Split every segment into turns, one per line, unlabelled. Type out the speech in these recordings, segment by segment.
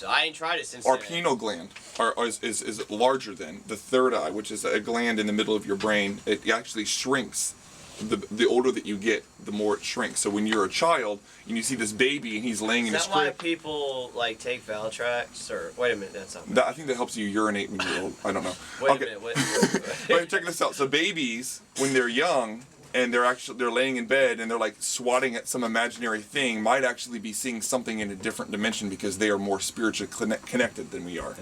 So I ain't tried it since
Our
then.
pineal gland is larger than the third eye, which is a gland in the middle of your brain. It actually shrinks. The older that you get, the more it shrinks. So when you're a child and you see this baby and he's laying in his crib.
Is that why people like take Valtrax? Or wait a minute, that's not.
I think that helps you urinate when you're old. I don't know.
Wait a minute.
Wait, check this out. So babies, when they're young and they're laying in bed and they're like swatting at some imaginary thing, might actually be seeing something in a different dimension because they are more spiritually connected than we are.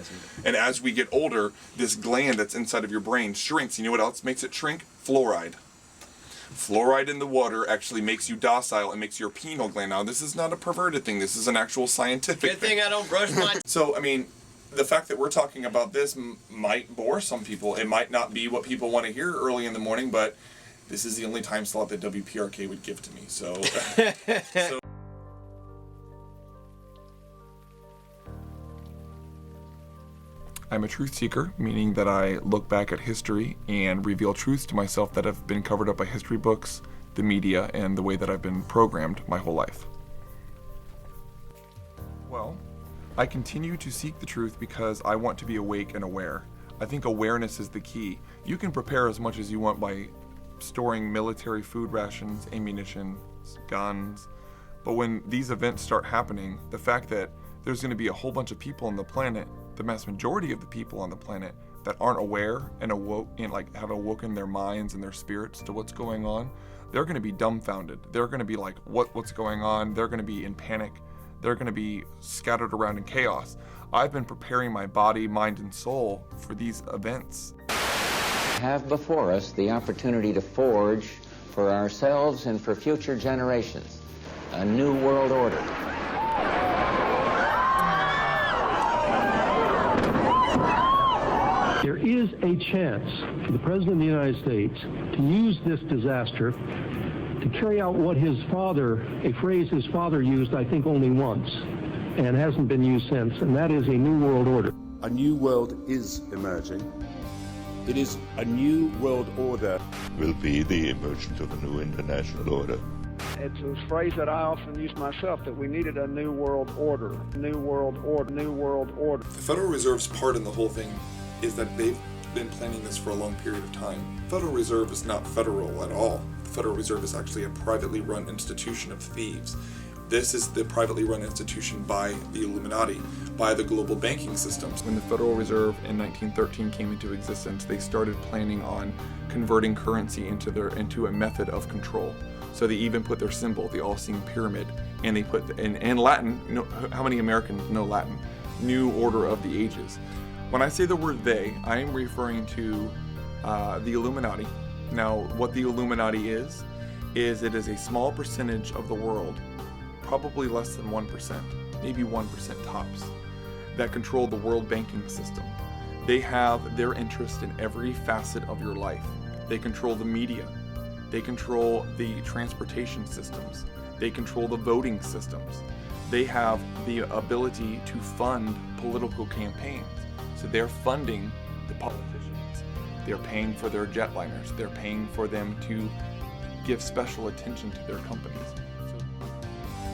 And as we get older, this gland that's inside of your brain shrinks. You know what else makes it shrink? Fluoride. Fluoride in the water actually makes you docile and makes your pineal gland. Now, this is not a perverted thing. This is an actual scientific
Good thing I don't brush my...
So, I mean, the fact that we're talking about this might bore some people. It might not be what people want to hear early in the morning, but this is the only time slot that WPRK would give to me. So... I'm a truth seeker, meaning that I look back at history and reveal truths to myself that have been covered up by history books, the media, and the way that I've been programmed my whole life. Well, I continue to seek the truth because I want to be awake and aware. I think awareness is the key. You can prepare as much as you want by storing military food rations, ammunition, guns, but when these events start happening, the fact that there's going to be a whole bunch of people on the planet, the mass majority of the people on the planet that aren't aware and awoke and like have awoken their minds and their spirits to what's going on, they're going to be dumbfounded. They're going to be like, what's going on? They're going to be in panic. They're going to be scattered around in chaos. I've been preparing my body, mind, and soul for these events.
Have before us the opportunity to forge for ourselves and for future generations a new world order.
There is a chance for the President of the United States to use this disaster to carry out what his father, a phrase his father used, I think, only once, and hasn't been used since, and that is a new world order.
A new world is emerging. It is a new world order.
Will be the emergence of a new international order.
It's a phrase that I often use myself, that we needed a new world order, new world order, new world order.
The Federal Reserve's part in the whole thing is that they've been planning this for a long period of time. The Federal Reserve is not federal at all. The Federal Reserve is actually a privately run institution of thieves. This is the privately run institution by the Illuminati, by the global banking systems. When the Federal Reserve in 1913 came into existence, they started planning on converting currency into a method of control. So they even put their symbol, the all-seeing pyramid, and they put, in Latin, you know, how many Americans know Latin? New Order of the Ages. When I say the word they, I am referring to the Illuminati. Now, what the Illuminati is it is a small percentage of the world, probably less than 1%, maybe 1% tops, that control the world banking system. They have their interest in every facet of your life. They control the media. They control the transportation systems. They control the voting systems. They have the ability to fund political campaigns. So they're funding the politicians. They're paying for their jetliners. They're paying for them to give special attention to their companies.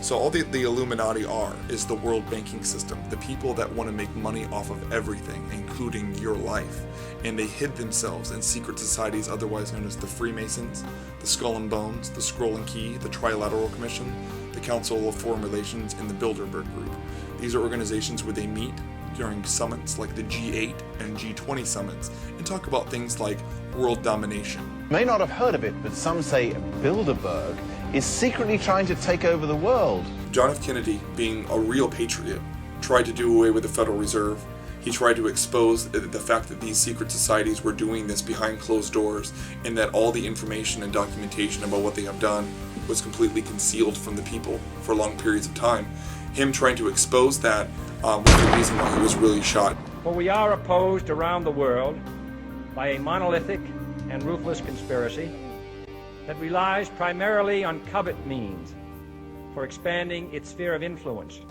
So all the Illuminati is the world banking system, the people that want to make money off of everything, including your life. And they hid themselves in secret societies otherwise known as the Freemasons, the Skull and Bones, the Scroll and Key, the Trilateral Commission, the Council of Foreign Relations, and the Bilderberg Group. These are organizations where they meet during summits like the G8 and G20 summits and talk about things like world domination.
You may not have heard of it, but some say Bilderberg is secretly trying to take over the world.
John F. Kennedy, being a real patriot, tried to do away with the Federal Reserve. He tried to expose the fact that these secret societies were doing this behind closed doors and that all the information and documentation about what they have done was completely concealed from the people for long periods of time. Him trying to expose that was the reason why he was really shot.
For we are opposed around the world by a monolithic and ruthless conspiracy that relies primarily on covert means for expanding its sphere of influence.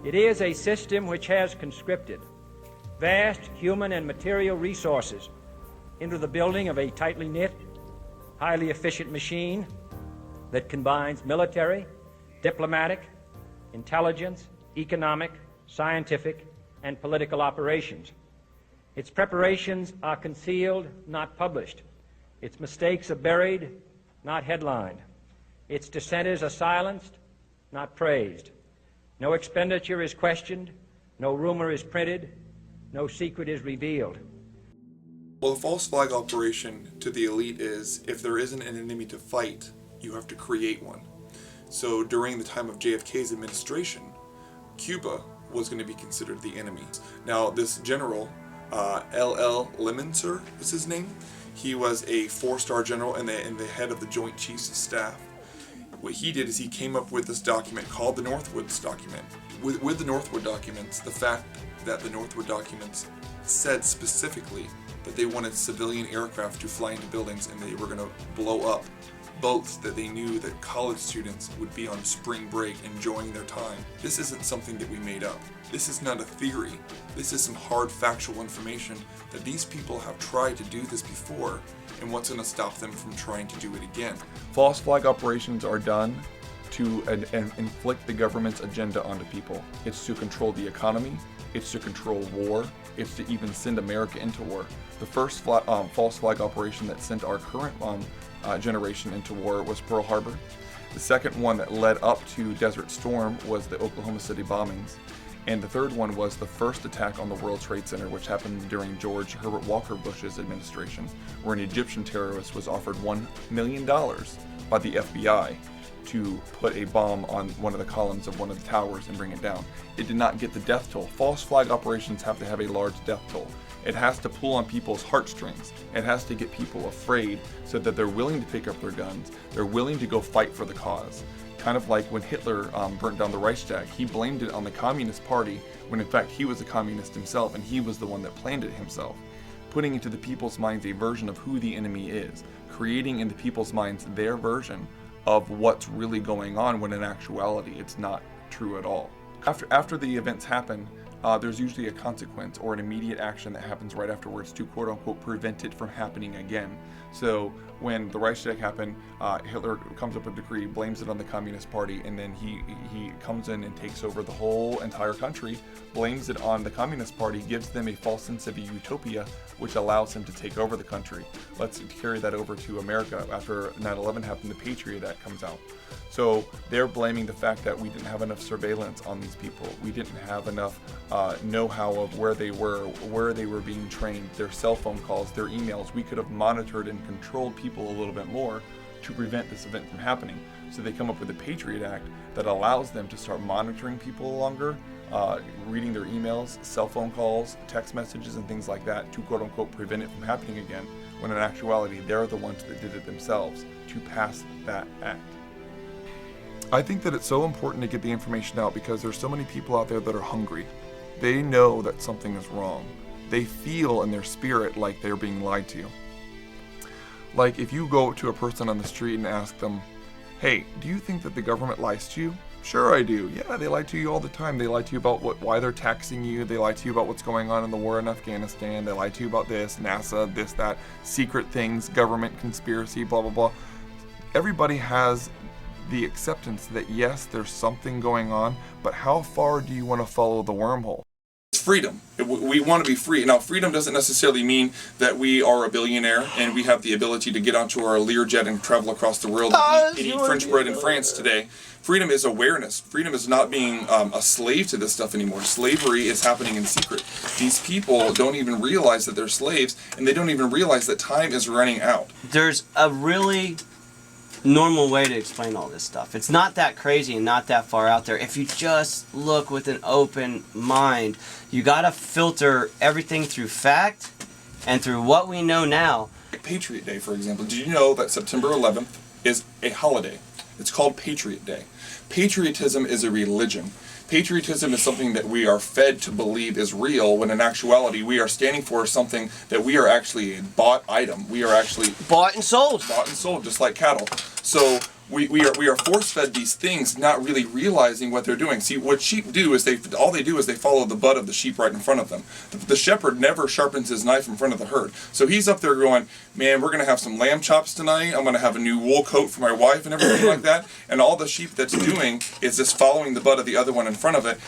It is a system which has conscripted vast human and material resources into the building of a tightly knit, highly efficient machine that combines military, diplomatic, intelligence, economic, scientific, and political operations. Its preparations are concealed, not published. Its mistakes are buried, not headlined. Its dissenters are silenced, not praised. No expenditure is questioned, no rumor is printed, no secret is revealed.
Well, the false flag operation to the elite is, if there isn't an enemy to fight, you have to create one. So during the time of JFK's administration, Cuba was going to be considered the enemy. Now, this general, L.L. Lemonster is his name. He was a 4-star general and the head of the Joint Chiefs of Staff. What he did is he came up with this document called the Northwoods document. With the Northwood documents, the fact that the Northwood documents said specifically that they wanted civilian aircraft to fly into buildings and they were going to blow up boats that they knew that college students would be on spring break enjoying their time. This isn't something that we made up. This is not a theory. This is some hard factual information that these people have tried to do this before, and what's going to stop them from trying to do it again? False flag operations are done to inflict the government's agenda onto people. It's to control the economy, it's to control war, it's to even send America into war. The first false flag operation that sent our current generation into war was Pearl Harbor. The second one that led up to Desert Storm was the Oklahoma City bombings. And the third one was the first attack on the World Trade Center, which happened during George Herbert Walker Bush's administration, where an Egyptian terrorist was offered $1 million by the FBI to put a bomb on one of the columns of one of the towers and bring it down. It did not get the death toll. False flag operations have to have a large death toll. It has to pull on people's heartstrings. It has to get people afraid so that they're willing to pick up their guns. They're willing to go fight for the cause. Kind of like when Hitler burnt down the Reichstag. He blamed it on the Communist Party when in fact he was a communist himself and he was the one that planned it himself. Putting into the people's minds a version of who the enemy is. Creating in the people's minds their version of what's really going on when in actuality it's not true at all. After the events happen, there's usually a consequence or an immediate action that happens right afterwards to quote-unquote prevent it from happening again. So when the Reichstag happened, Hitler comes up with a decree, blames it on the Communist Party, and then he comes in and takes over the whole entire country, blames it on the Communist Party, gives them a false sense of a utopia, which allows him to take over the country. Let's carry that over to America. After 9/11 happened, the Patriot Act comes out. So they're blaming the fact that we didn't have enough surveillance on these people. We didn't have enough know-how of where they were being trained, their cell phone calls, their emails. We could have monitored and controlled people a little bit more to prevent this event from happening. So they come up with the Patriot Act that allows them to start monitoring people longer, reading their emails, cell phone calls, text messages, and things like that to quote-unquote prevent it from happening again, when in actuality they're the ones that did it themselves to pass that act. I think that it's so important to get the information out because there's so many people out there that are hungry. They know that something is wrong. They feel in their spirit like they're being lied to. Like if you go to a person on the street and ask them, hey, do you think that the government lies to you? Sure I do. Yeah, they lie to you all the time. They lie to you about why they're taxing you. They lie to you about what's going on in the war in Afghanistan. They lie to you about this, NASA, this, that, secret things, government conspiracy, blah, blah, blah. Everybody has the acceptance that yes, there's something going on, but how far do you want to follow the wormhole? It's freedom. We want to be free. Now, freedom doesn't necessarily mean that we are a billionaire and we have the ability to get onto our Learjet and travel across the world and eat French bread in France today. Freedom is awareness. Freedom is not being a slave to this stuff anymore. Slavery is happening in secret. These people don't even realize that they're slaves, and they don't even realize that time is running out.
There's a really normal way to explain all this stuff. It's not that crazy and not that far out there. If you just look with an open mind, you gotta filter everything through fact and through what we know now.
Patriot Day, for example. Did you know that September 11th is a holiday? It's called Patriot Day. Patriotism is a religion. Patriotism is something that we are fed to believe is real, when in actuality we are standing for something that we are actually a bought item. We are actually
bought and sold.
Bought and sold, just like cattle. So we are force-fed these things, not really realizing what they're doing. See, what sheep do is they follow the butt of the sheep right in front of them. The shepherd never sharpens his knife in front of the herd. So he's up there going, man, we're going to have some lamb chops tonight. I'm going to have a new wool coat for my wife and everything like that. And all the sheep that's doing is just following the butt of the other one in front of it.